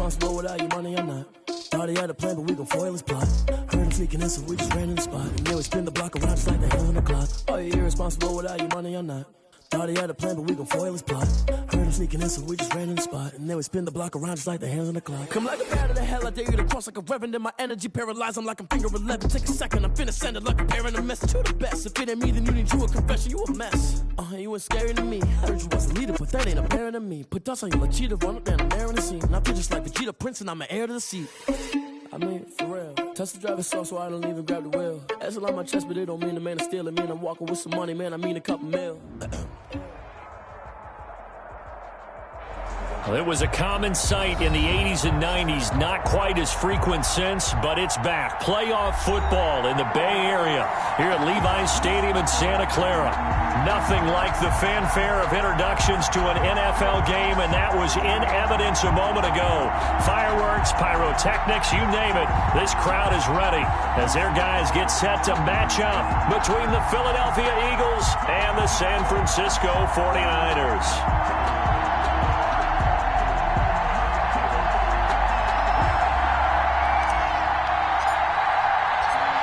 irresponsible without your money or not. Thought he had a plan, but we gon' foil his plot. Heard him sneaking in, so we just ran in the spot. And then we spin the block around just like the hands on the clock. Are you irresponsible without your money or not? Thought he had a plan, but we gon' foil his plot. Heard him sneaking in, so we just ran in the spot. And then we spin the block around just like the hands on the clock. Come like a bat of the hell, I dare you to cross like a reverend. And my energy paralyzed, I'm like I'm finger 11. Take a second, I'm finna send it like a parent a message. You the best, if it ain't me, then you need you a confession. You a mess, you ain't scary to me. Heard you was a leader, but that ain't apparent to me. Put dust on you like cheetah, run up down the air in the scene. And I feel just like Vegeta Prince, and I'm an heir to the seat. I mean, for real. Touch the driver's soft, so I don't even grab the wheel. That's on my chest, but it don't mean the man is stealing. Mean I'm walking with some money, man, I mean a couple mil. Well, it was a common sight in the 80s and 90s, not quite as frequent since, but it's back. Playoff football in the Bay Area here at Levi's Stadium in Santa Clara. Nothing like the fanfare of introductions to an NFL game, and that was in evidence a moment ago. Fireworks, pyrotechnics, you name it. This crowd is ready as their guys get set to match up between the Philadelphia Eagles and the San Francisco 49ers.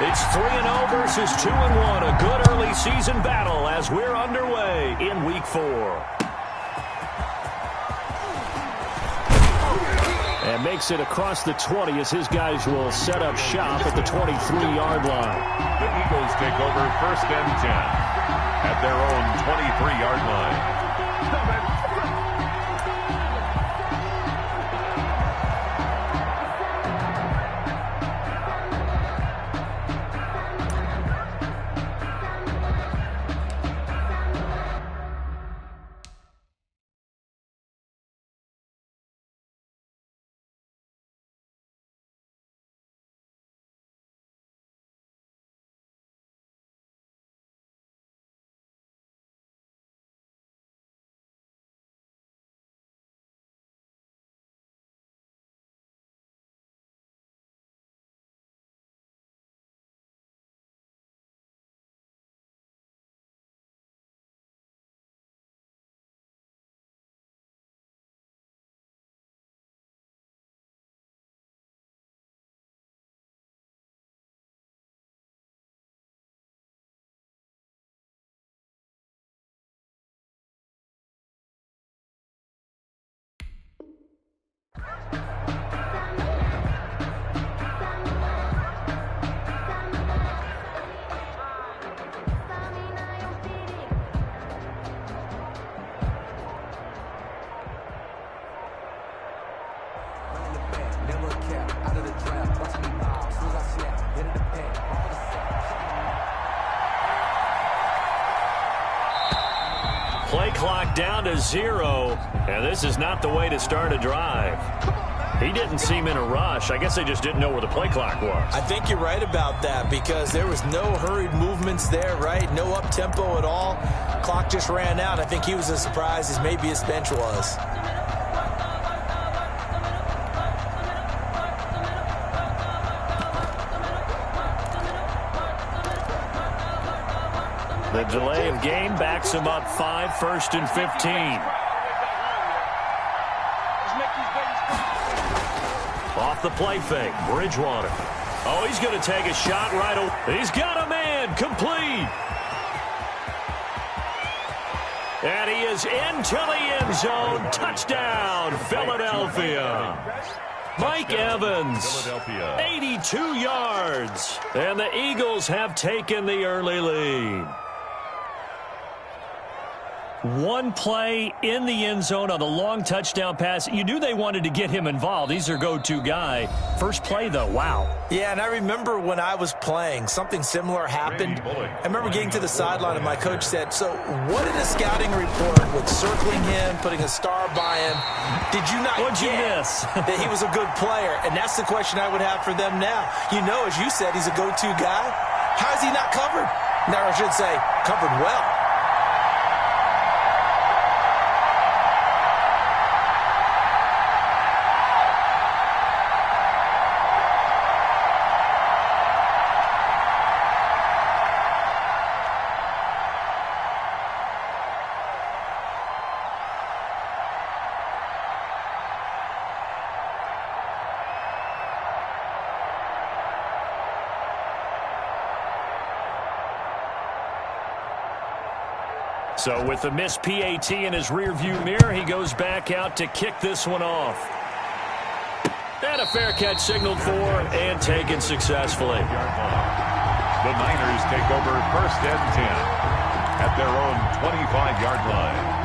It's 3-0 versus 2-1, a good early season battle as we're underway in Week 4. And makes it across the 20 as his guys will set up shop at the 23-yard line. The Eagles take over 1st and 10 at their own 23-yard line. Play clock down to 0, and this is not the way to start a drive. He didn't seem in a rush. I guess they just didn't know where the play clock was. I think you're right about that because there was no hurried movements there, right? No up-tempo at all. Clock just ran out. I think he was as surprised as maybe his bench was. The delay of game backs him up 5, 1st and 15. Off the play fake, Bridgewater. Oh, he's going to take a shot right away. He's got a man, complete. And he is into the end zone. Touchdown, Philadelphia. Mike Evans, 82 yards. And the Eagles have taken the early lead. One play in the end zone on the long touchdown pass. You knew they wanted to get him involved. He's their go-to guy. First play, though, wow. Yeah, and I remember when I was playing, something similar happened. I remember getting to the sideline, and my coach said, so what did a scouting report with circling him, putting a star by him, did you not What'd you miss? that he was a good player? And that's the question I would have for them now. You know, as you said, he's a go-to guy. How is he not covered? Now, I should say, covered well. So with the missed PAT in his rearview mirror, he goes back out to kick this one off. And a fair catch signaled for and taken successfully. The Niners take over 1st and 10 at their own 25-yard line.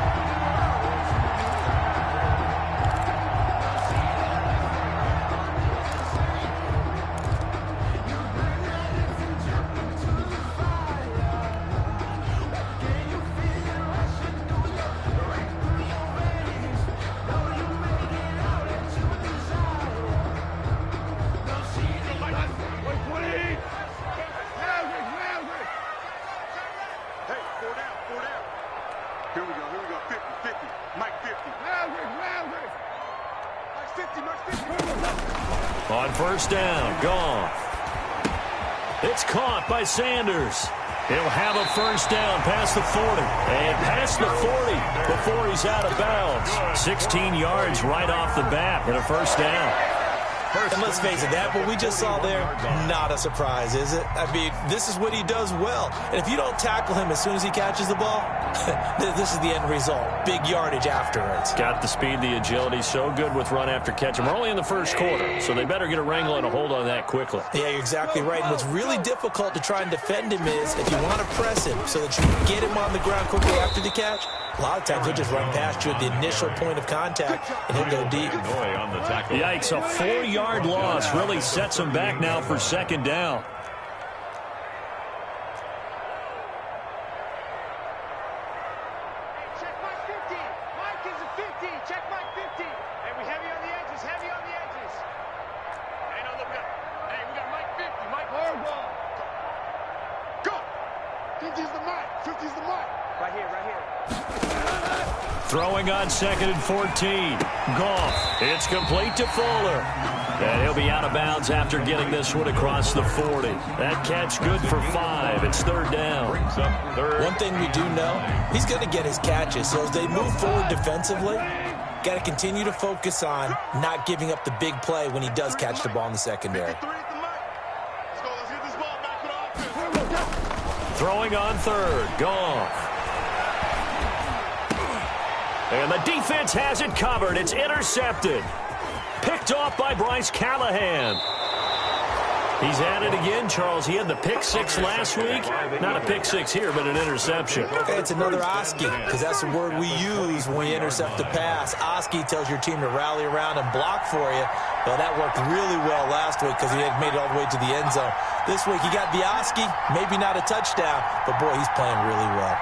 On 1st down, Goff. It's caught by Sanders. He'll have a 1st down past the 40. And past the 40 before he's out of bounds. 16 yards right off the bat and a 1st down. And let's face it, that what we just saw there, not a surprise, is it? I mean, this is what he does well. And if you don't tackle him as soon as he catches the ball, this is the end result. Big yardage afterwards. Got the speed, the agility, so good with run after catch. And we're only in the 1st quarter, so they better get a wrangle and a hold on that quickly. Yeah, you're exactly right. And what's really difficult to try and defend him is if you want to press him so that you can get him on the ground quickly after the catch, a lot of times he'll just run past you at the initial point of contact, and he'll go deep. Yikes, a 4-yard loss really sets him back now for 2nd down. Check Mike 50. Mike is a 50. Check Mike 50. Hey, we heavy on the edges, heavy on the edges. Hey, no, look up. Hey, we got Mike 50. Mike Harbaugh. Go. 50's the Mike. 50's the Mike. Right here, right here. Throwing on 2nd and 14. Goff. It's complete to Fuller. And he'll be out of bounds after getting this one across the 40. That catch good for 5. It's 3rd down. One thing we do know, he's going to get his catches. So as they move forward defensively, got to continue to focus on not giving up the big play when he does catch the ball in the secondary. Throwing on 3rd. Goff. And the defense has it covered. It's intercepted. Picked off by Bryce Callahan. He's at it again, Charles. He had the pick 6 last week. Not a pick 6 here, but an interception. Okay, it's another Oski, because that's the word we use when you intercept the pass. Oski tells your team to rally around and block for you. Well, that worked really well last week because he had made it all the way to the end zone. This week, he got the Oski, maybe not a touchdown, but boy, he's playing really well.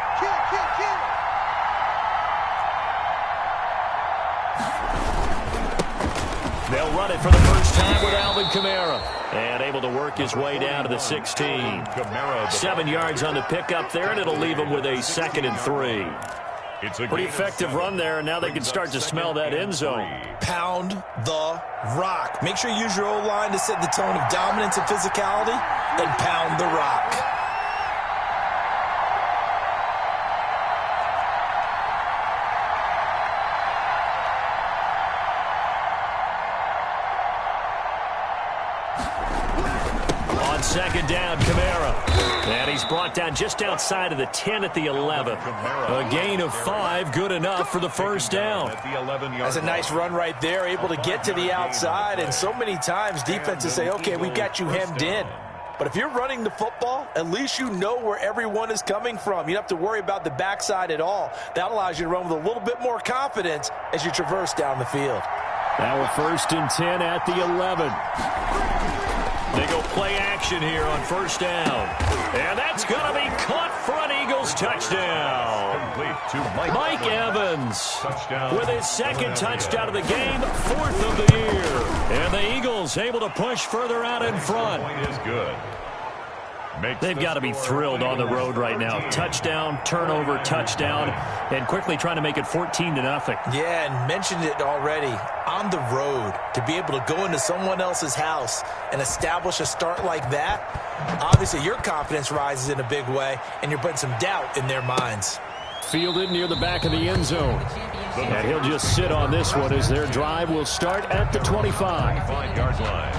They'll run it for the first time with Alvin Kamara. And able to work his way down to the 16. 7 yards on the pickup there, and it'll leave him with a 2nd and 3. It's a pretty effective run there, and now they can start to smell that end zone. Pound the rock. Make sure you use your O-line to set the tone of dominance and physicality, and pound the rock. On 2nd down, Kamara. And he's brought down just outside of the 10 at the 11. A gain of 5, good enough for the 1st down. That's a nice run right there, able to get to the outside. And so many times defenses say, okay, we've got you hemmed in. But if you're running the football, at least you know where everyone is coming from. You don't have to worry about the backside at all. That allows you to run with a little bit more confidence as you traverse down the field. Now we're 1st and 10 at the 11. They go play action here on 1st down. And that's going to be caught for an Eagles touchdown. Mike Evans with his 2nd touchdown of the game, 4th of the year. And the Eagles able to push further out in front. They've got to be thrilled on the road right now. Touchdown, turnover, touchdown, and quickly trying to make it 14-0. Yeah, and mentioned it already. On the road, to be able to go into someone else's house and establish a start like that, obviously your confidence rises in a big way, and you're putting some doubt in their minds. Fielded near the back of the end zone. And he'll just sit on this one as their drive will start at the 25. 5-yard line.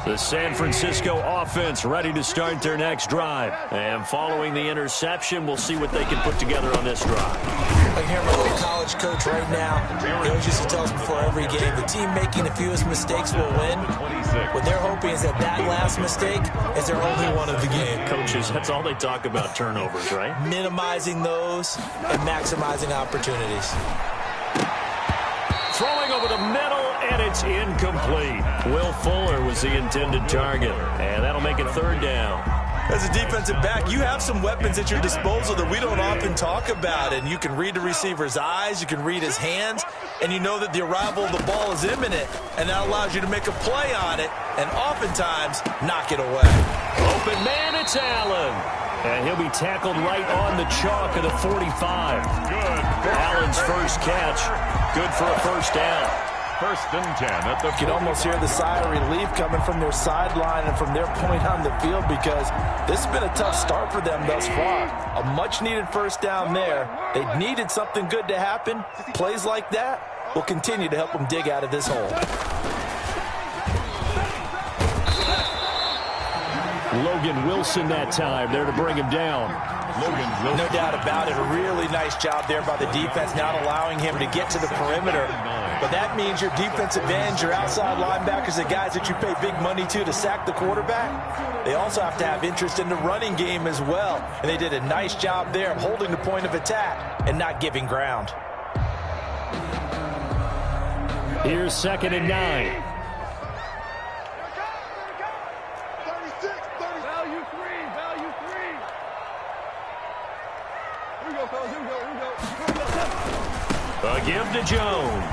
The The San Francisco offense ready to start their next drive. And following the interception, we'll see what they can put together on this drive. I can hear my old college coach right now. He always used to tell us before every game, the team making the fewest mistakes will win. What they're hoping is that last mistake is their only one of the game. Coaches, that's all they talk about, turnovers, right? Minimizing those and maximizing opportunities. Throwing over the middle, and it's incomplete. Will Fuller was the intended target, and that'll make it third down. As a defensive back, you have some weapons at your disposal that we don't often talk about, and you can read the receiver's eyes, you can read his hands, and you know that the arrival of the ball is imminent, and that allows you to make a play on it, and oftentimes knock it away. Open man, it's Allen. And he'll be tackled right on the chalk of the 45. Good. Allen's first catch, good for a first down. First and 10 at the 40. You can almost hear the sigh of relief coming from their sideline and from their point on the field, because this has been a tough start for them thus far. A much-needed first down there. They needed something good to happen. Plays like that will continue to help them dig out of this hole. Logan Wilson that time there to bring him down. Logan Wilson. No doubt about it. A really nice job there by the defense, not allowing him to get to the perimeter. But that means your defensive ends, your outside linebackers, the guys that you pay big money to sack the quarterback, they also have to have interest in the running game as well. And they did a nice job there of holding the point of attack and not giving ground. Here's 2nd and 9. A give to Jones.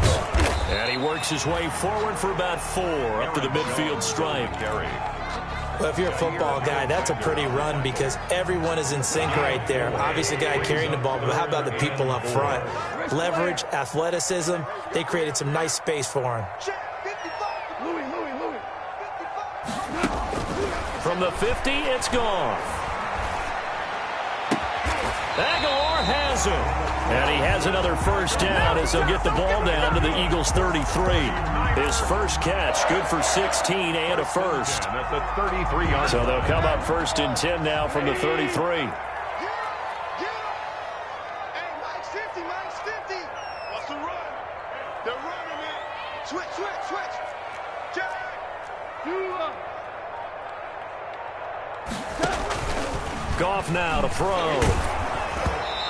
And he works his way forward for about 4 up to the midfield stripe. Well, if you're a football guy, that's a pretty run because everyone is in sync right there. Obviously, the guy carrying the ball, but how about the people up front? Leverage, athleticism, they created some nice space for him. From the 50, it's gone. Aguilar has it. And he has another first down as he'll get the ball down to the Eagles' 33. His first catch, good for 16 and a first. At the 33-yard. So they'll come up 1st and 10 now from the 33. Goff now to throw.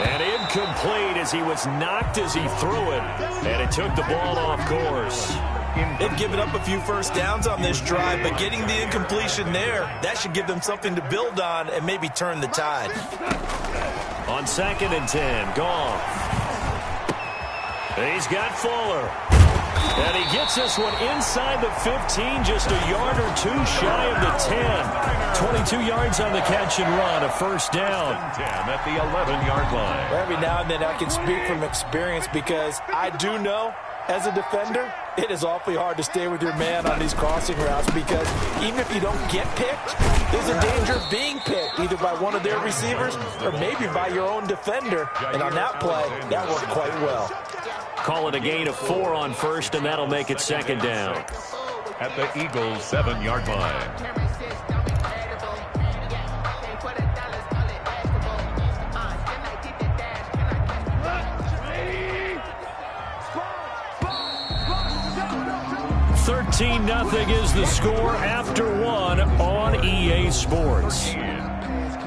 And incomplete as he was knocked as he threw it. And it took the ball off course. They've given up a few first downs on this drive, but getting the incompletion there, that should give them something to build on and maybe turn the tide. On 2nd and 10, Goff. He's got Fuller. And he gets this one inside the 15, just a yard or 2 shy of the 10. 22 yards on the catch and run, a first down. 10 at the 11-yard line. Every now and then I can speak from experience because I do know, as a defender, it is awfully hard to stay with your man on these crossing routes because even if you don't get picked, there's a danger of being picked either by one of their receivers or maybe by your own defender. And on that play, that worked quite well. Call it a gain of 4 on first, and that'll make it 2nd down. At the Eagles' 7-yard line. Nothing is the score after 1 on EA Sports.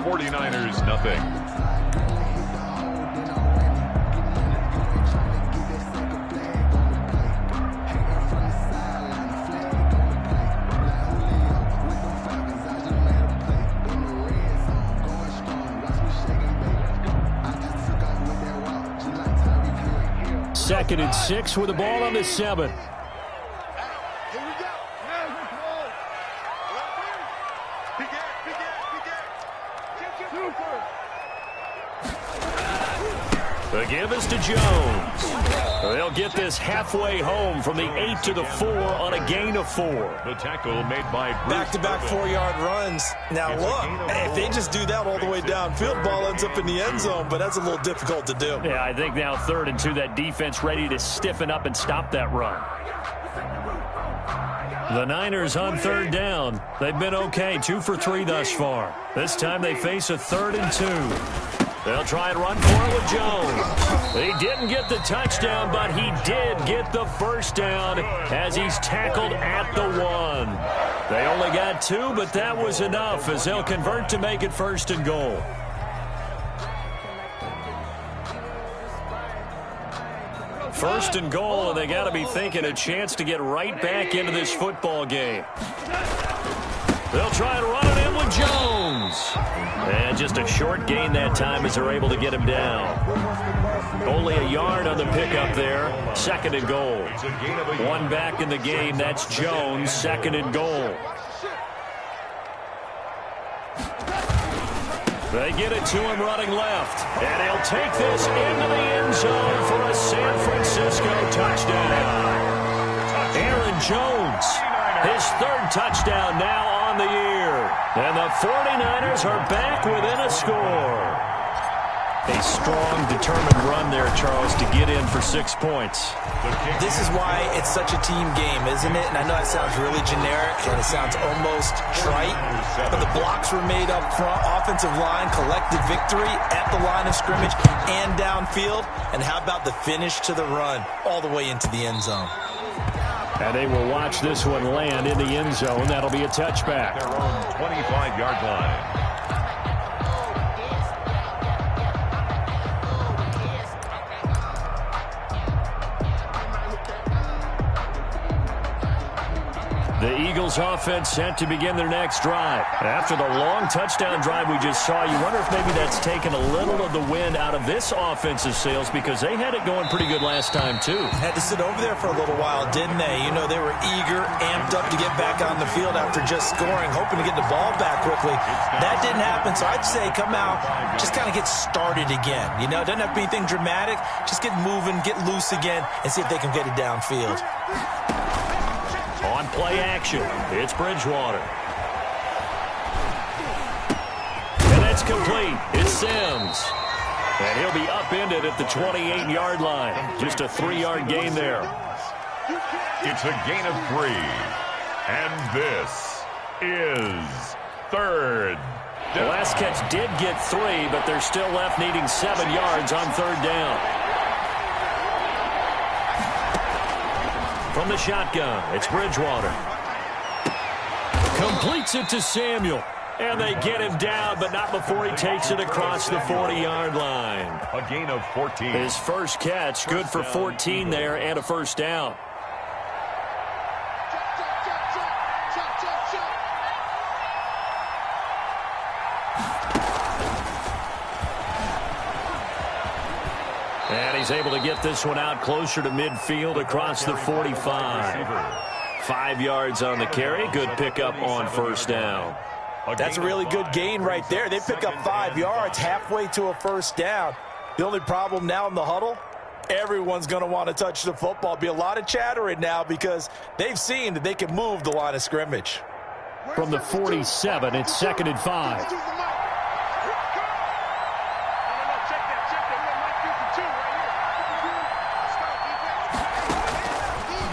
49ers nothing. Second and 6 with the ball on the 7. The give is to Jones. They'll get this halfway home from the 8 to the 4 on a gain of 4. The tackle made by back-to-back 4-yard runs. Now look, if they just do that all the way downfield, ball ends up in the end zone, but that's a little difficult to do. Yeah, I think now 3rd and 2, that defense ready to stiffen up and stop that run. The Niners on third down. They've been okay, 2 for 3 thus far. This time they face a 3rd and 2. They'll try and run for it with Jones. He didn't get the touchdown, but he did get the first down as he's tackled at the 1. They only got 2, but that was enough as they'll convert to make it 1st and goal. First and goal, and they got to be thinking a chance to get right back into this football game. They'll try and run it in with Jones. And just a short gain that time as they're able to get him down. Only a yard on the pickup there. 2nd and goal. 1 back in the game. That's Jones. 2nd and goal. They get it to him running left. And he'll take this into the end zone for a San Francisco touchdown. Aaron Jones, his 3rd touchdown now on the year. And the 49ers are back within a score. A strong, determined run there, Charles, to get in for 6 points. This is why it's such a team game, isn't it? And I know that sounds really generic, and it sounds almost trite, but the blocks were made up front, offensive line, collective victory at the line of scrimmage and downfield. And how about the finish to the run all the way into the end zone? And they will watch this one land in the end zone. That'll be a touchback. Their own 25-yard line. The Eagles offense set to begin their next drive. After the long touchdown drive we just saw, you wonder if maybe that's taken a little of the wind out of this offensive sails because they had it going pretty good last time too. Had to sit over there for a little while, didn't they? You know, they were eager, amped up to get back on the field after just scoring, hoping to get the ball back quickly. That didn't happen, so I'd say come out, just kind of get started again. You know, it doesn't have to be anything dramatic. Just get moving, get loose again, and see if they can get it downfield. On play action, it's Bridgewater. And that's complete. It's Sims. And he'll be upended at the 28-yard line. Just a 3-yard gain there. It's a gain of 3. And this is 3rd. The last catch did get 3, but they're still left needing 7 yards on 3rd down. From the shotgun, it's Bridgewater. Completes it to Samuel. And they get him down, but not before he takes it across the 40-yard line. A gain of 14. His first catch, good for 14 there, and a first down. And he's able to get this one out closer to midfield across the 45. 5 yards on the carry. Good pickup on first down. That's a really good gain right there. They pick up 5 yards halfway to a first down. The only problem now in the huddle, everyone's going to want to touch the football. Be a lot of chattering now because they've seen that they can move the line of scrimmage. From the 47, it's 2nd and 5.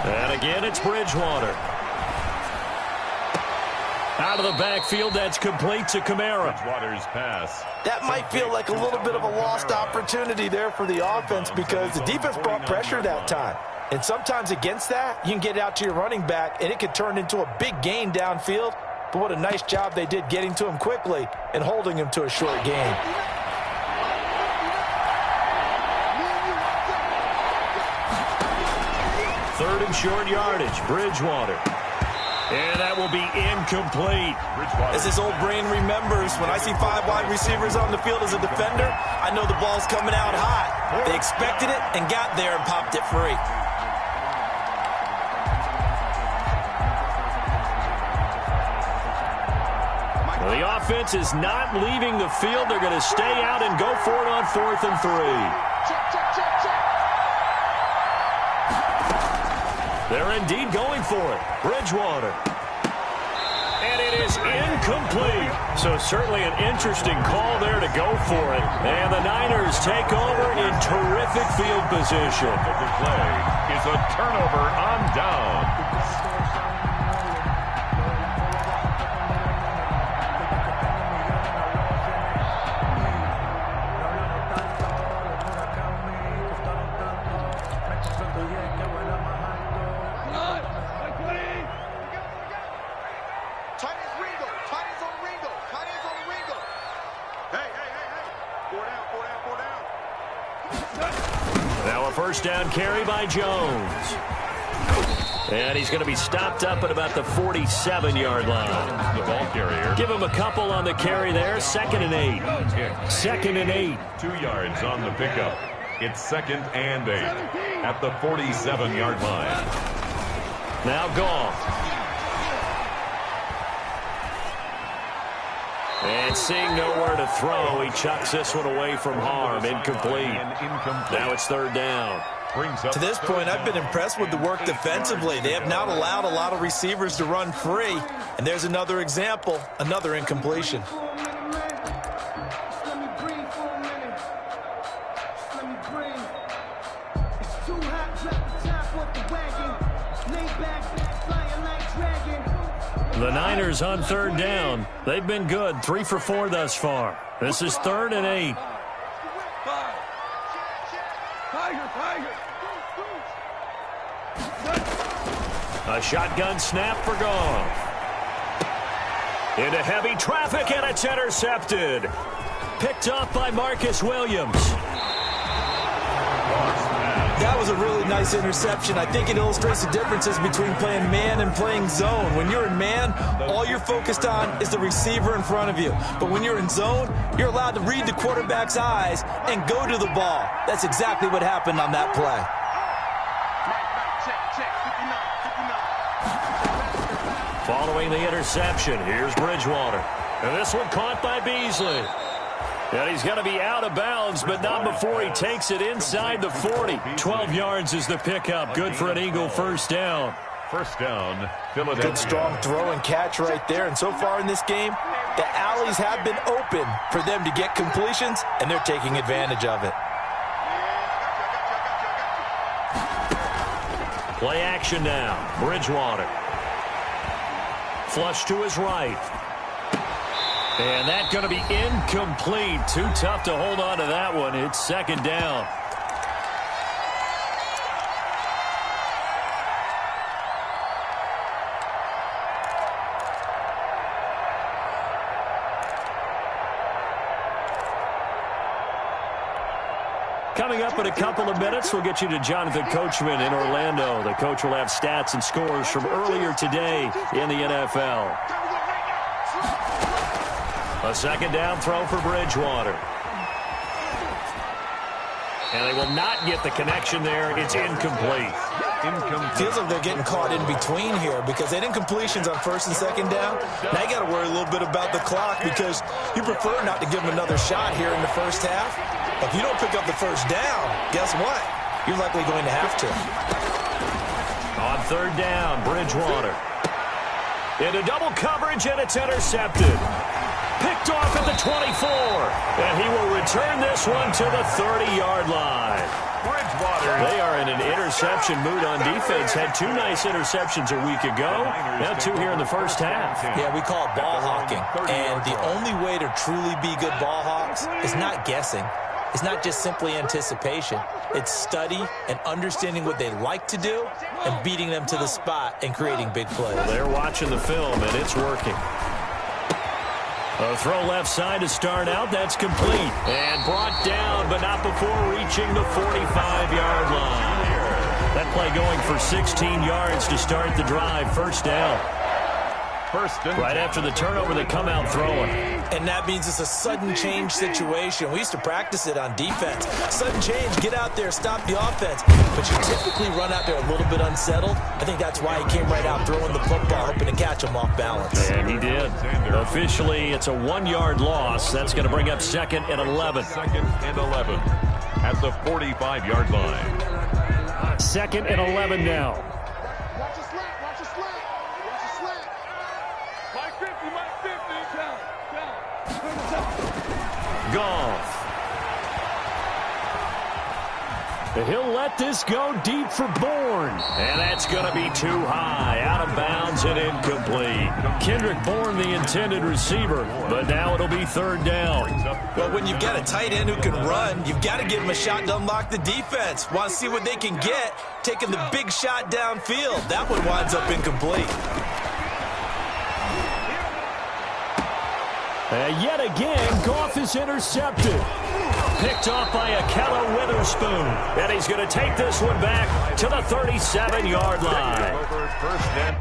And again, it's Bridgewater. Out of the backfield, that's complete to Kamara. Bridgewater's pass. That might feel like a little bit of a lost opportunity there for the offense because the defense brought pressure that time. And sometimes against that, you can get out to your running back, and it could turn into a big gain downfield. But what a nice job they did getting to him quickly and holding him to a short gain. Third and short yardage, Bridgewater. And that will be incomplete. As this old brain remembers, when I see 5 wide receivers on the field as a defender, I know the ball's coming out hot. They expected it and got there and popped it free. The offense is not leaving the field. They're going to stay out and go for it on 4th and 3. They're indeed going for it. Bridgewater. And it is incomplete. So certainly an interesting call there to go for it. And the Niners take over in terrific field position. The play is a turnover on down. So a first down carry by Jones. And he's going to be stopped up at about the 47-yard line. The ball carrier. Give him a couple on the carry there. 2nd and 8. 2nd and 8. 2 yards on the pickup. It's 2nd and 8 at the 47-yard line. Now Goff. And seeing nowhere to throw, he chucks this one away from harm. Incomplete. Now it's 3rd down. To this point, I've been impressed with the work defensively. They have not allowed a lot of receivers to run free. And there's another example, another incompletion. The Niners on 3rd down. They've been good, 3 for 4 thus far. This is 3rd and 8. A shotgun snap for Goff. Into heavy traffic, and it's intercepted. Picked up by Marcus Williams. That was a really nice interception. I think it illustrates the differences between playing man and playing zone. When you're in man, all you're focused on is the receiver in front of you. But when you're in zone, you're allowed to read the quarterback's eyes and go to the ball. That's exactly what happened on that play. Following the interception, here's Bridgewater. And this one caught by Beasley. And he's going to be out of bounds, but not before he takes it inside the 40. 12 yards is the pickup. Good for an Eagle first down. First down, Philadelphia. Good strong throw and catch right there. And so far in this game, the alleys have been open for them to get completions, and they're taking advantage of it. Play action now. Bridgewater. Flush to his right. And that's going to be incomplete. Too tough to hold on to that one. It's 2nd down. Coming up in a couple of minutes, we'll get you to Jonathan Coachman in Orlando. The coach will have stats and scores from earlier today in the NFL. A 2nd down throw for Bridgewater. And they will not get the connection there. It's incomplete. Feels like they're getting caught in between here because they didn't incompletions on 1st and 2nd down. Now you got to worry a little bit about the clock because you prefer not to give them another shot here in the first half. If you don't pick up the first down, guess what? You're likely going to have to. On 3rd down, Bridgewater. Into double coverage, and it's intercepted. Picked off at the 24. And he will return this one to the 30-yard line. Bridgewater. They are in an interception mood on defense. Had 2 nice interceptions a week ago. Now 2 here in the first half. Yeah, we call it ball hawking. And the only way to truly be good ball hawks is not guessing. It's not just simply anticipation. It's study and understanding what they like to do and beating them to the spot and creating big plays. Well, they're watching the film, and it's working. A throw left side to start out. That's complete. And brought down, but not before reaching the 45-yard line. That play going for 16 yards to start the drive. First down. Right after the turnover, they come out throwing. And that means it's a sudden change situation. We used to practice it on defense. Sudden change, get out there, stop the offense. But you typically run out there a little bit unsettled. I think that's why he came right out throwing the football, hoping to catch him off balance. And he did. Officially, it's a 1-yard loss. That's going to bring up 2nd and 11. 2nd and 11 at the 45-yard line. 2nd and 11 now. Goff. He'll let this go deep for Bourne. And that's going to be too high. Out of bounds and incomplete. Kendrick Bourne, the intended receiver. But now it'll be 3rd down. Well, when you've got a tight end who can run, you've got to give him a shot to unlock the defense. Want to see what they can get, taking the big shot downfield. That one winds up incomplete. Yet again, Goff is intercepted. picked off by Akello Witherspoon. And he's going to take this one back to the 37-yard line. Over first and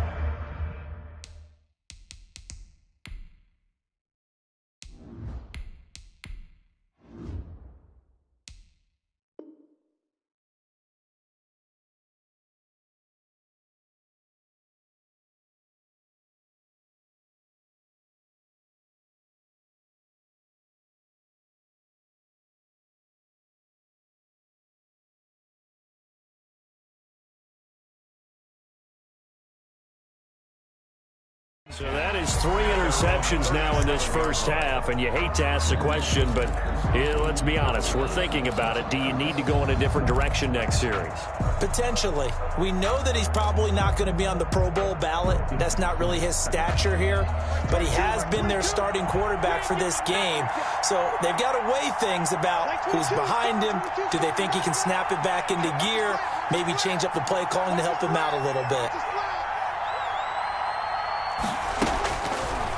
So that is 3 interceptions now in this first half, and you hate to ask the question, but let's be honest, we're thinking about it. Do you need to go in a different direction next series? Potentially. We know that he's probably not going to be on the Pro Bowl ballot. That's not really his stature here, but he has been their starting quarterback for this game. So they've got to weigh things about who's behind him. Do they think he can snap it back into gear? Maybe change up the play calling to help him out a little bit.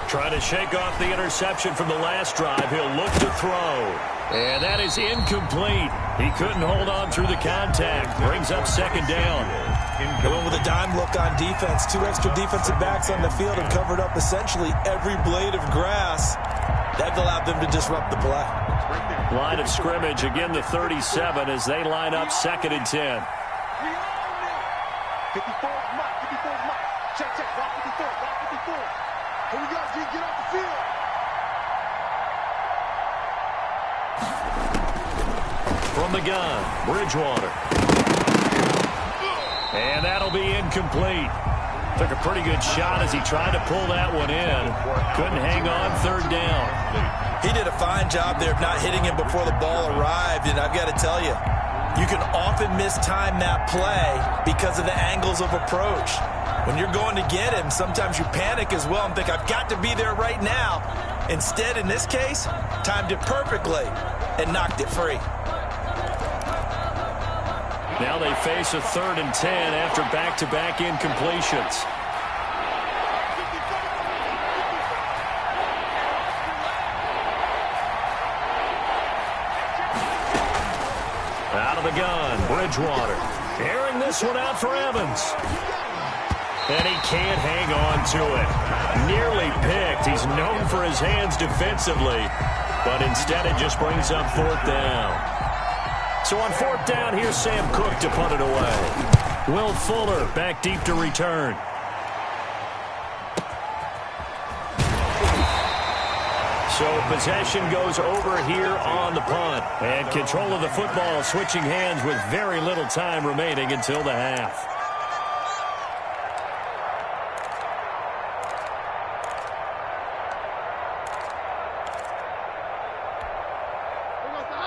Trying to shake off the interception from the last drive. He'll look to throw. And that is incomplete. He couldn't hold on through the contact. Brings up second down. Going with a dime look on defense. 2 extra defensive backs on the field and covered up essentially every blade of grass. That allowed them to disrupt the play. Line of scrimmage, again the 37 as they line up 2nd and 10. 54 mark, 54 mark. Check, block 54, block 54. Here we go, G, get off the field. From the gun, Bridgewater. And that'll be incomplete. Took a pretty good shot as he tried to pull that one in. Couldn't hang on 3rd down. He did a fine job there of not hitting him before the ball arrived, and I've got to tell you, you can often mistime that play because of the angles of approach. When you're going to get him, sometimes you panic as well and think, I've got to be there right now. Instead, in this case, timed it perfectly and knocked it free. Now they face a 3rd and 10 after back-to-back incompletions. Out of the gun, Bridgewater. Airing this one out for Evans. And he can't hang on to it. Nearly picked. He's known for his hands defensively. But instead it just brings up 4th down. So on 4th down, here's Sam Cook to punt it away. Will Fuller back deep to return. So possession goes over here on the punt. And control of the football switching hands with very little time remaining until the half.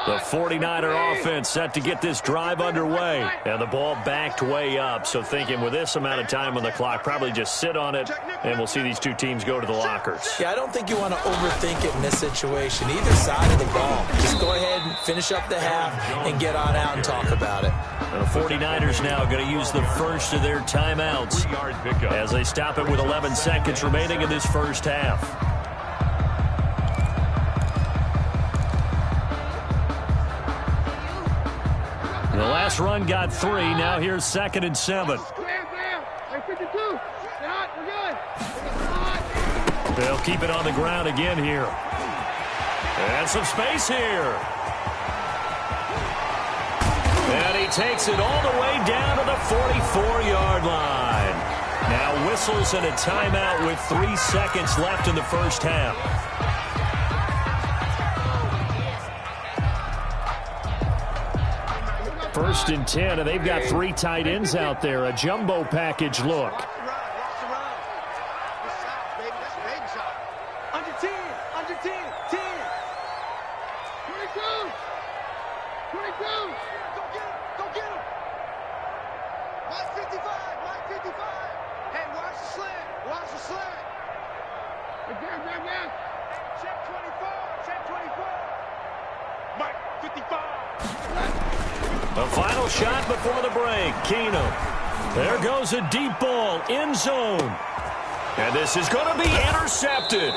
The 49er offense set to get this drive underway. And the ball backed way up. So thinking with this amount of time on the clock, probably just sit on it, and we'll see these two teams go to the lockers. Yeah, I don't think you want to overthink it in this situation. Either side of the ball. Just go ahead and finish up the half and get on out and talk about it. And the 49ers now going to use the first of their timeouts as they stop it with 11 seconds remaining in this first half. The last run got 3. Now here's 2nd and 7. They'll keep it on the ground again here. And some space here. And he takes it all the way down to the 44-yard line. Now whistles and a timeout with 3 seconds left in the first half. First and 10, and they've got 3 tight ends out there. A jumbo package look. Under 10, 10. 22. 22. Go get him. Mike 55. Hey, watch the slant. Back. Check 24. Mike 55. A final shot before the break. Keenum. There goes a deep ball. End zone. And this is going to be intercepted.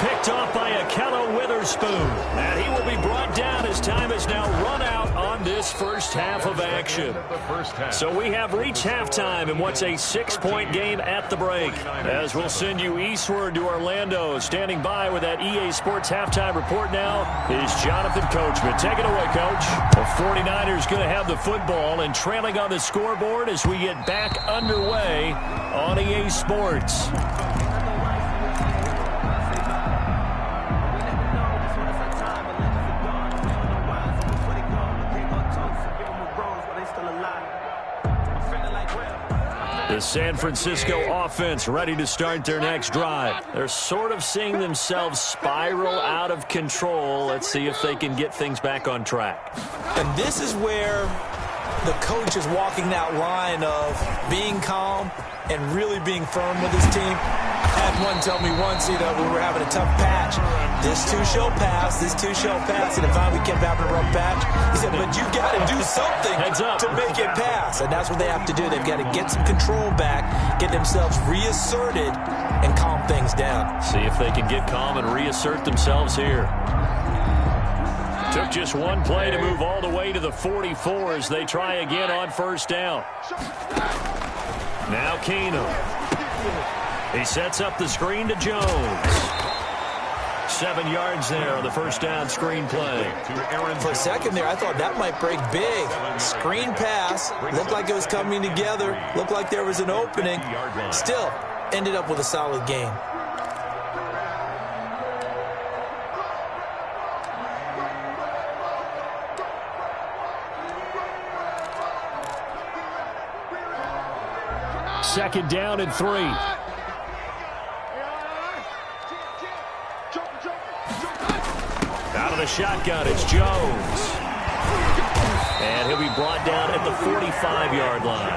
picked off by Akello Witherspoon. And he will be brought down as time has now run out on this first half of action. So we have reached halftime in what's a 6-point game at the break. As we'll send you eastward to Orlando. Standing by with that EA Sports halftime report now is Jonathan Coachman. Take it away, Coach. The 49ers going to have the football and trailing on the scoreboard as we get back underway on EA Sports. The San Francisco offense ready to start their next drive. They're sort of seeing themselves spiral out of control. Let's see if they can get things back on track. And this is where the coach is walking that line of being calm and really being firm with his team. I had one tell me once, we were having a tough patch. This too shall pass, this too shall pass. And if we kept having a rough patch, he said, but you got to do something to make it pass. And that's what they have to do. They've got to get some control back, get themselves reasserted, and calm things down. See if they can get calm and reassert themselves here. Took just one play to move all the way to the 44 as they try again on first down. Now Keenum. He sets up the screen to Jones. 7 yards there on the first down screen play. For a second there, I thought that might break big. Screen pass. Looked like it was coming together. Looked like there was an opening. Still, ended up with a solid game. Second down and 3. Out of the shotgun, it's Jones. And he'll be brought down at the 45-yard line.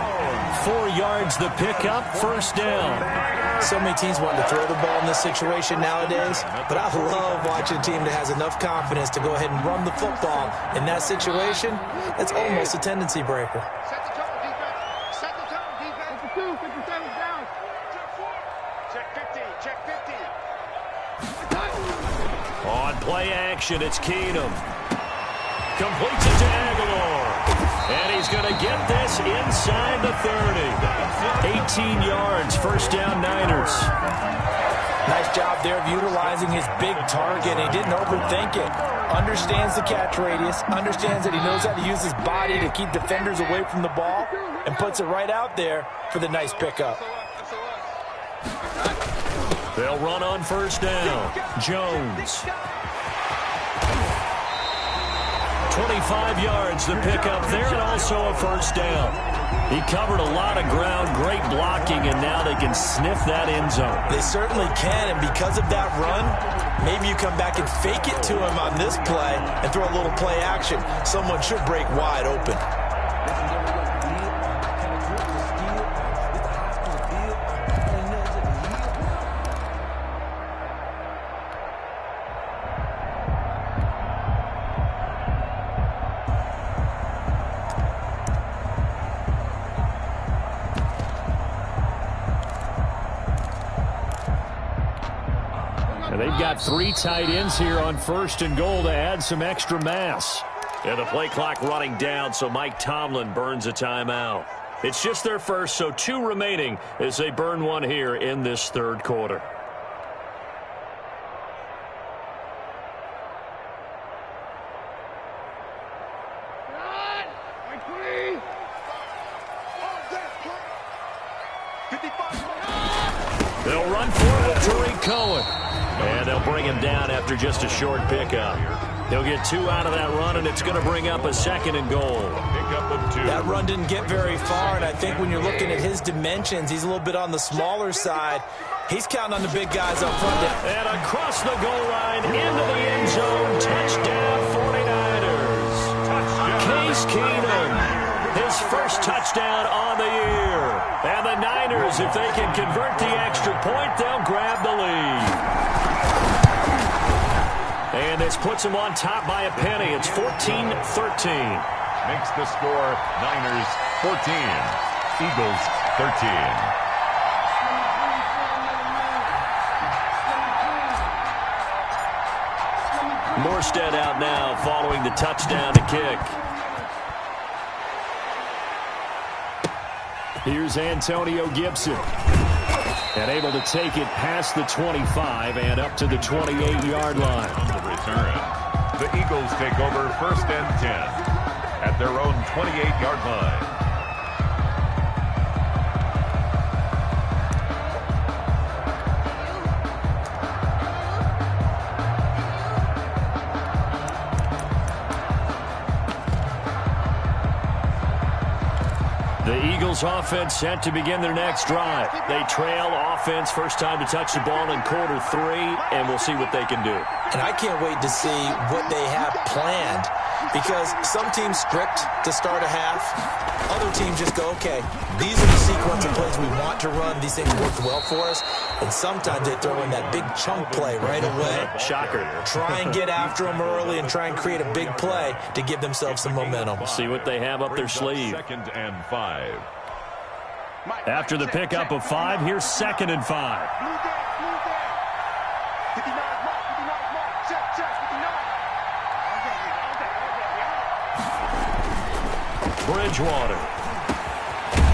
4 yards the pickup, first down. So many teams want to throw the ball in this situation nowadays, but I love watching a team that has enough confidence to go ahead and run the football. In that situation, that's almost a tendency breaker. On play action, it's Keenum. Completes it to Aguilar. And he's going to get this inside the 30. 18 yards, first down Niners. Nice job there of utilizing his big target. He didn't overthink it. Understands the catch radius. Understands that he knows how to use his body to keep defenders away from the ball. And puts it right out there for the nice pickup. They'll run on first down. Jones. 25 yards to pick up there, and also a first down. He covered a lot of ground, great blocking, and now they can sniff that end zone. They certainly can, and because of that run, maybe you come back and fake it to him on this play and throw a little play action. Someone should break wide open. And they've got 3 tight ends here on first and goal to add some extra mass. And the play clock running down, so Mike Tomlin burns a timeout. It's just their first, so 2 remaining as they burn one here in this third quarter. They'll run for it with Tariq Cohen. And they'll bring him down after just a short pickup. He'll get 2 out of that run, and it's going to bring up a second and goal. That run didn't get very far, and I think when you're looking at his dimensions, he's a little bit on the smaller side. He's counting on the big guys up front. And across the goal line, into the end zone, touchdown 49ers. Case Keenum, his first touchdown on the year. And the Niners, if they can convert the extra point, they'll grab the lead. And this puts them on top by a penny. It's 14-13. Makes the score Niners 14, Eagles 13. Morstead out now following the touchdown to kick. Here's Antonio Gibson. And able to take it past the 25 and up to the 28-yard line. On the return, the Eagles take over 1st and 10 at their own 28-yard line. The Eagles offense set to begin their next drive. They trail offense first time to touch the ball in quarter 3, and we'll see what they can do. And I can't wait to see what they have planned, because some teams script to start a half. Other teams just go, okay, these are the sequence of plays we want to run. These things worked well for us. And sometimes they throw in that big chunk play right away. Shocker. Try and get after them early and try and create a big play to give themselves some momentum. See what they have up their sleeve. 2nd and 5. After the pickup of 5, here's 2nd and 5. Bridgewater.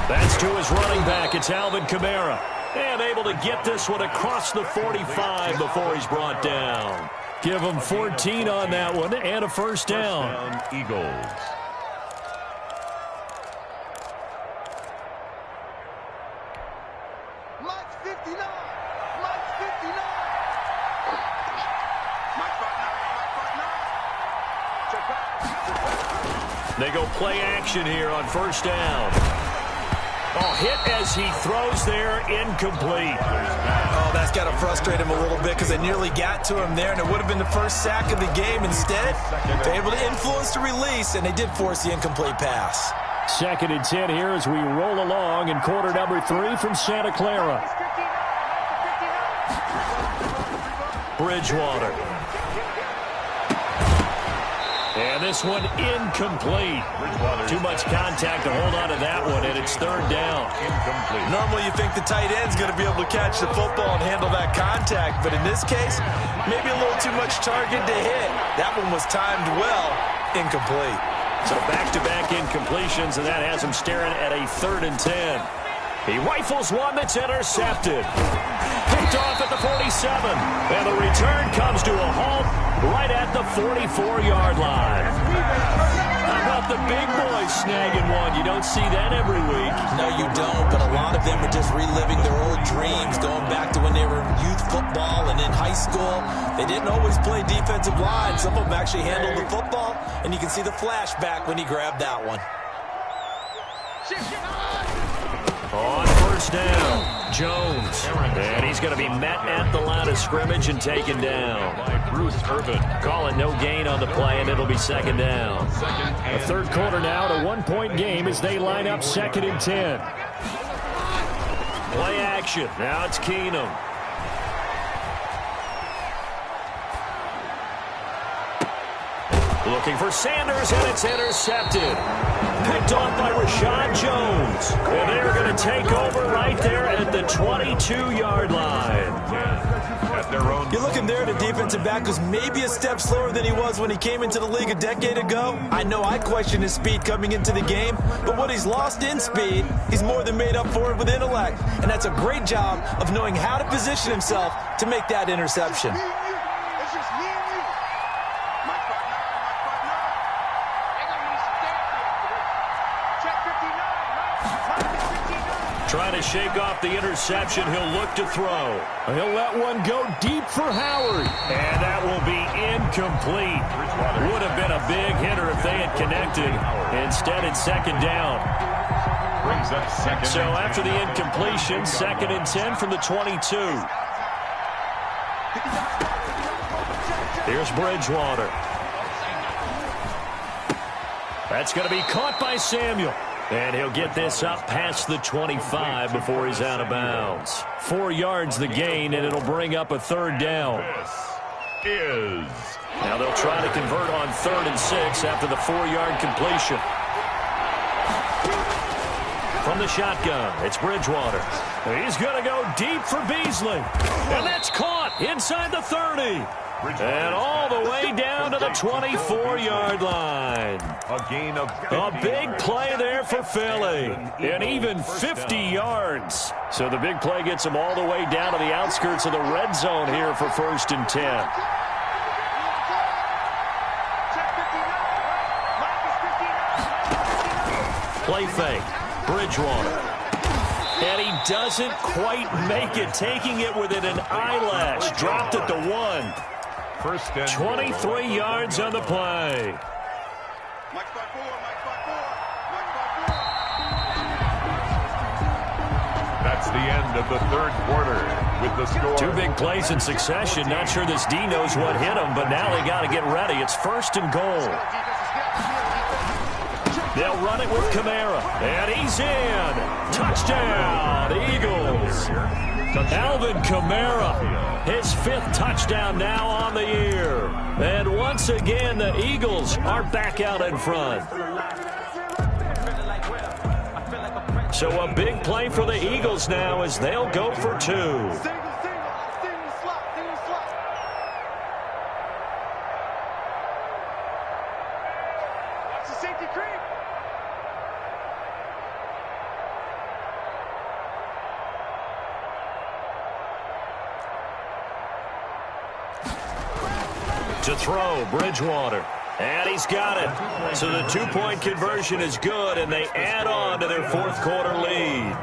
That's to his running back. It's Alvin Kamara. And able to get this one across the 45 before he's brought down. Give him 14 on that one and a first down. Eagles. Mike's 59. Mike's 59. Mike's 59. They go play action here on first down. Oh, hit as he throws there, incomplete. Oh, that's got to frustrate him a little bit, because they nearly got to him there, and it would have been the first sack of the game. Instead, they're able to influence the release, and they did force the incomplete pass. 2nd and 10 here as we roll along in quarter number 3 from Santa Clara. Bridgewater. And this one incomplete. Too much contact to hold on to that one, and it's 3rd down. Incomplete. Normally you think the tight end's going to be able to catch the football and handle that contact, but in this case, maybe a little too much target to hit. That one was timed well, incomplete. So back-to-back incompletions, and that has him staring at a 3rd and 10. He rifles one that's intercepted. Picked off at the 47, and the return comes to a halt right at the 44-yard line. How about the big boys snagging one? You don't see that every week. No, you don't, but a lot of them are just reliving their old dreams, going back to when they were in youth football and in high school. They didn't always play defensive line. Some of them actually handled the football, and you can see the flashback when he grabbed that one. On first down, Jones. And he's going to be met at the line of scrimmage and taken down. By Bruce Irvin. Call it no gain on the play, and it'll be 2nd down. The 3rd quarter now, a 1-point game as they line up 2nd and 10. Play action. Now it's Keenum. Looking for Sanders, and it's intercepted. Picked off by Rashad Jones. And they're going to take over right there at the 22-yard line. At their own. You're looking there at a defensive back who's maybe a step slower than he was when he came into the league a decade ago. I know I questioned his speed coming into the game, but what he's lost in speed, he's more than made up for it with intellect. And that's a great job of knowing how to position himself to make that interception. It's just me and you. Mike's 59. Check 59. Mike is 59. Trying to shake off the interception. He'll look to throw. He'll let one go deep for Howard. And that will be incomplete. Would have been a big hitter if they had connected. Instead, it's 2nd down. Brings up 2nd. So after the incompletion, 2nd and 10 from the 22. Here's Bridgewater. That's going to be caught by Samuel. And he'll get this up past the 25 before he's out of bounds. 4 yards the gain, and it'll bring up a 3rd down. This is. Now they'll try to convert on 3rd and 6 after the 4-yard completion. From the shotgun, it's Bridgewater. He's going to go deep for Beasley. And that's caught inside the 30. And all the way down to the 24-yard line. A big play there for Philly. And even 50 yards. So the big play gets them all the way down to the outskirts of the red zone here for 1st and 10. Play fake. Bridgewater. And he doesn't quite make it, taking it within an eyelash. Dropped it to 1. 23 yards on the play. That's the end of the 3rd quarter with the score. 2 big plays in succession. Not sure this D knows what hit him, but now they got to get ready. It's 1st and goal. They'll run it with Kamara. And he's in. Touchdown, Eagles. Alvin Kamara, his 5th touchdown now on the year. And once again, the Eagles are back out in front. So a big play for the Eagles now as they'll go for 2. To throw, Bridgewater. And he's got it. So the 2-point conversion is good, and they add on to their 4th quarter lead.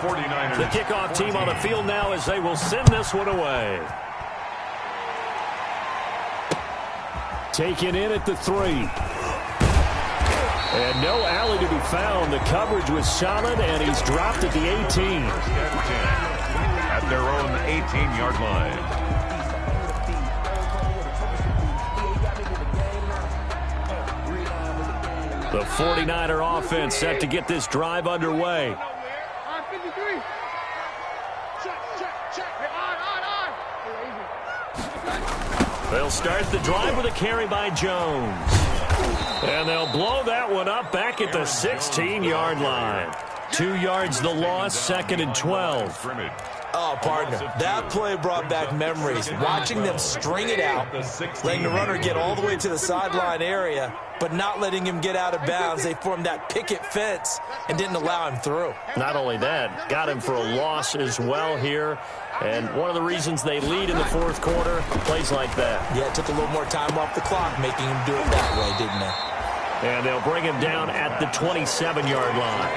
49ers. The kickoff team on the field now as they will send this one away. Taken in at the 3. And no alley to be found. The coverage was solid, and he's dropped at the 18. At their own 18-yard line. The 49er offense set to get this drive underway. They'll start the drive with a carry by Jones. And they'll blow that one up back at the 16-yard line. 2 yards the loss, 2nd and 12. Oh, partner, that play brought back memories. Watching them string it out, letting the runner get all the way to the sideline area, but not letting him get out of bounds. They formed that picket fence and didn't allow him through. Not only that, got him for a loss as well here. And one of the reasons they lead in the 4th quarter, plays like that. Yeah, it took a little more time off the clock, making him do it that way, didn't it? And they'll bring him down at the 27-yard line.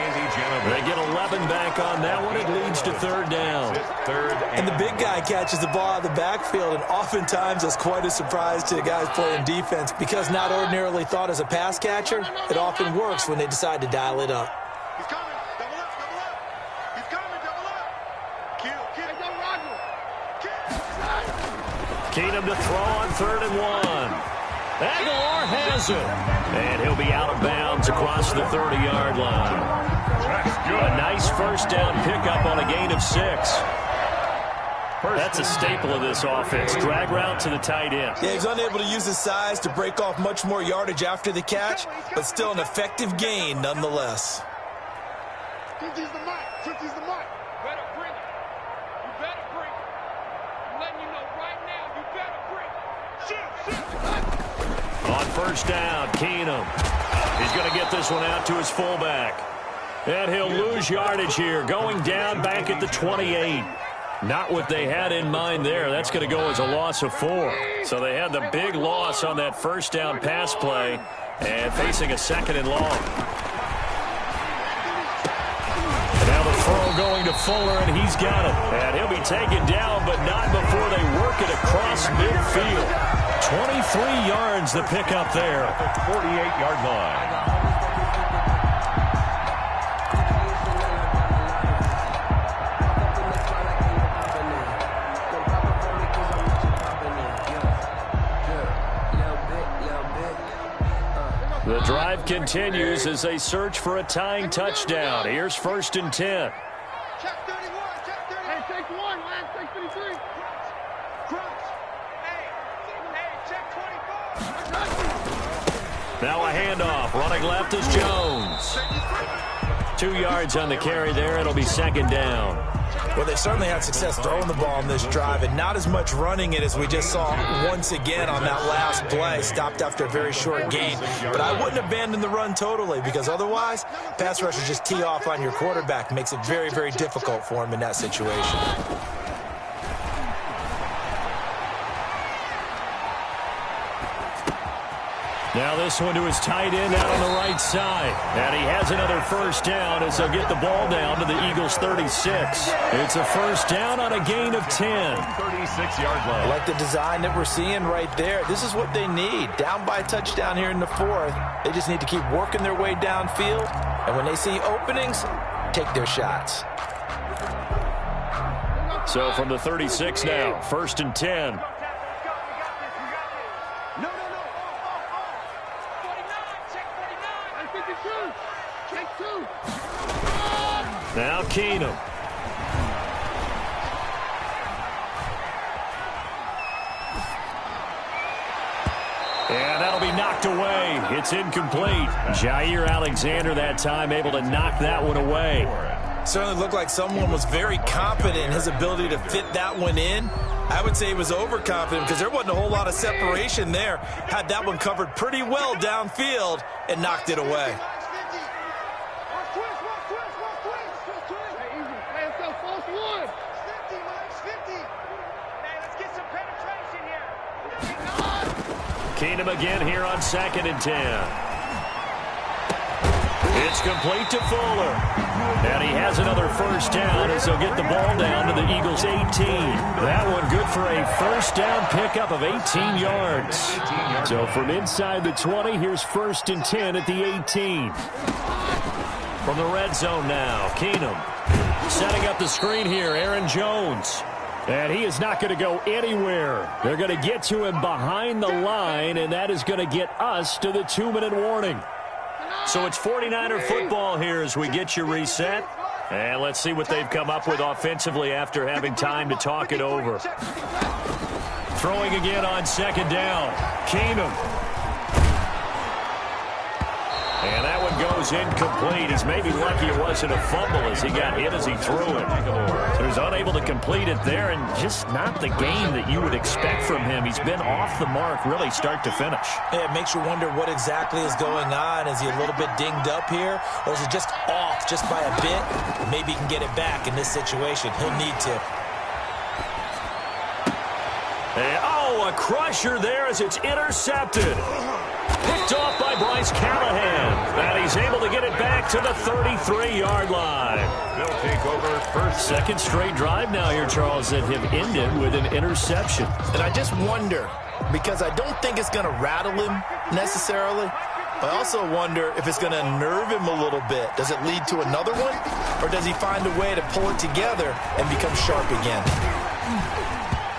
They get 11 back on that one. It leads to 3rd down. And the big guy catches the ball out of the backfield, and oftentimes it's quite a surprise to the guys playing defense because not ordinarily thought as a pass catcher, it often works when they decide to dial it up. He's coming. Double up, double up. He's coming, double up. Kill. Keenum to throw on 3rd and 1. Aguilar has it. And he'll be out of bounds across the 30-yard line. A nice 1st down pickup on a gain of 6. That's a staple of this offense. Drag route to the tight end. Yeah, he's unable to use his size to break off much more yardage after the catch, but still an effective gain nonetheless. Since he's the mic. Better bring it. You better bring it. I'm letting you know right now, you better bring it. Shoot. On 1st down, Keenum. He's going to get this one out to his fullback. And he'll lose yardage here, going down back at the 28. Not what they had in mind there. That's going to go as a loss of 4. So they had the big loss on that 1st down pass play and facing a 2nd and long. And now the throw going to Fuller, and he's got it. And he'll be taken down, but not before they work it across midfield. 23 yards the pickup there. At the 48-yard line. The drive continues as they search for a tying touchdown. Here's 1st and 10. Check 31. Hey, take 1, man. Take 53. Crunch. Hey, check 24. Now a handoff. Running left is Jones. 2 yards on the carry there. It'll be 2nd down. Well, they certainly had success throwing the ball on this drive and not as much running it as we just saw once again on that last play. Stopped after a very short gain. But I wouldn't abandon the run totally, because otherwise, pass rushers just tee off on your quarterback. Makes it very, very difficult for him in that situation. Now this one to his tight end out on the right side. And he has another first down as they'll get the ball down to the Eagles' 36. It's a first down on a gain of 10. 36-yard line. I like the design that we're seeing right there. This is what they need. Down by a touchdown here in the fourth. They just need to keep working their way downfield. And when they see openings, take their shots. So from the 36 now, first and 10. Now Keenum. And that'll be knocked away. It's incomplete. Jair Alexander that time able to knock that one away. Certainly looked like someone was very confident in his ability to fit that one in. I would say he was overconfident because there wasn't a whole lot of separation there. Had that one covered pretty well downfield and knocked it away. Keenum again here on 2nd and 10. It's complete to Fuller. And he has another first down as they'll get the ball down to the Eagles' 18. That one good for a first down pickup of 18 yards. So from inside the 20, here's 1st and 10 at the 18. From the red zone now, Keenum setting up the screen here, Aaron Jones. And he is not going to go anywhere. They're going to get to him behind the line, and that is going to get us to the 2-minute warning. So it's 49er football here as we get you reset. And let's see what they've come up with offensively after having time to talk it over. Throwing again on 2nd down. Keenum. And that one goes incomplete. He's maybe lucky it wasn't a fumble as he got hit as he threw it. So he's unable to complete it there, and just not the game that you would expect from him. He's been off the mark really start to finish. Yeah, it makes you wonder what exactly is going on. Is he a little bit dinged up here, or is it just off just by a bit? Maybe he can get it back in this situation. He'll need to. And, oh, a crusher there as it's intercepted. Picked off by Bryce Callahan. And he's able to get it back to the 33-yard line. They'll take over first. Second straight drive now here, Charles, that have ended with an interception. And I just wonder, because I don't think it's going to rattle him necessarily. I also wonder if it's going to nerve him a little bit. Does it lead to another one? Or does he find a way to pull it together and become sharp again?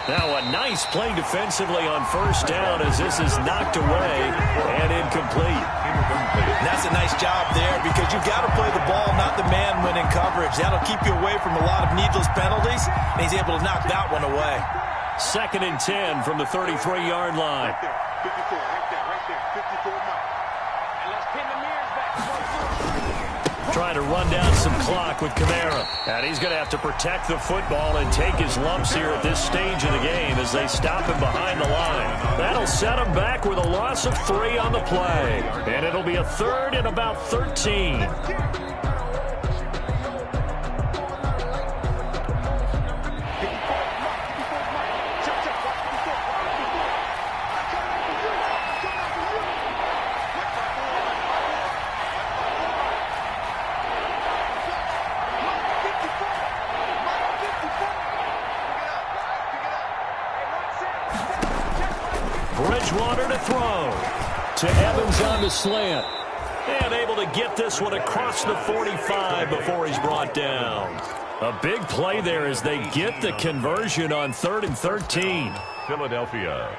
Now a nice play defensively on first down as this is knocked away and incomplete. And that's a nice job there because you've got to play the ball, not the man when in coverage. That'll keep you away from a lot of needless penalties, and he's able to knock that one away. 2nd and 10 from the 33-yard line. 54, right there, 54 mark. And let's pin the mirrors back. Trying to run down some clock with Kamara. And he's going to have to protect the football and take his lumps here at this stage of the game as they stop him behind the line. That'll set him back with a loss of 3 on the play. And it'll be a 3rd and about 13. Bridgewater to throw. To Evans on the slant. And able to get this one across the 45 before he's brought down. A big play there as they get the conversion on 3rd and 13. Philadelphia.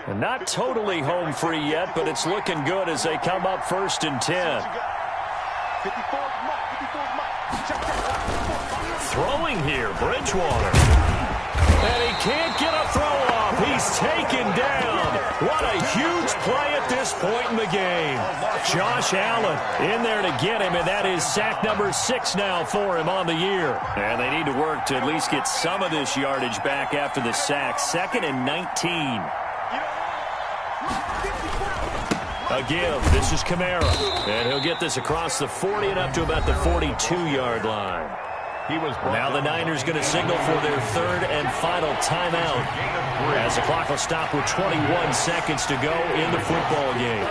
And not totally home free yet, but it's looking good as they come up 1st and 10. Throwing here, Bridgewater. And he can't get a throw off. He's taken down. What a huge play at this point in the game. Josh Allen in there to get him, and that is sack number 6 now for him on the year. And they need to work to at least get some of this yardage back after the sack. 2nd and 19. A give. This is Kamara. And he'll get this across the 40 and up to about the 42-yard line. Now the Niners going to signal for their 3rd and final timeout as the clock will stop with 21 seconds to go in the football game.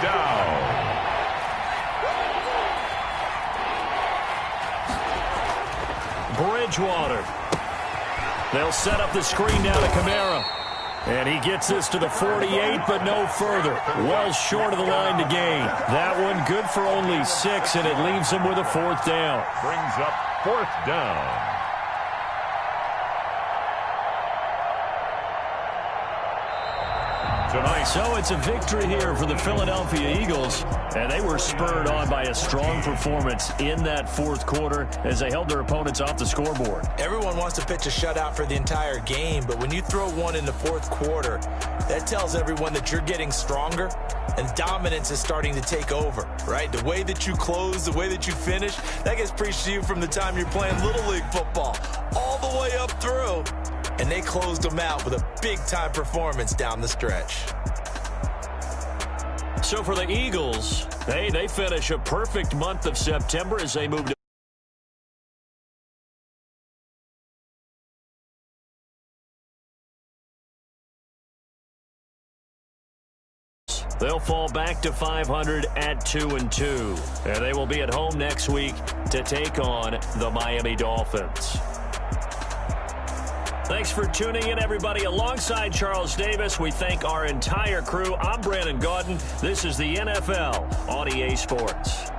Down. Bridgewater. They'll set up the screen now to Kamara. And he gets this to the 48, but no further. Well short of the line to gain. That one good for only 6, and it leaves him with a 4th down. Brings up 4th down. Tonight. So it's a victory here for the Philadelphia Eagles, and they were spurred on by a strong performance in that 4th quarter as they held their opponents off the scoreboard. Everyone wants to pitch a shutout for the entire game, but when you throw one in the 4th quarter, that tells everyone that you're getting stronger and dominance is starting to take over, right? The way that you close, the way that you finish, that gets preached to you from the time you're playing Little League football all the way up through. And they closed them out with a big-time performance down the stretch. So for the Eagles, they finish a perfect month of September as they move to they'll fall back to 500 at 2-2. And they will be at home next week to take on the Miami Dolphins. Thanks for tuning in, everybody. Alongside Charles Davis, we thank our entire crew. I'm Brandon Gaudin. This is the NFL on EA Sports.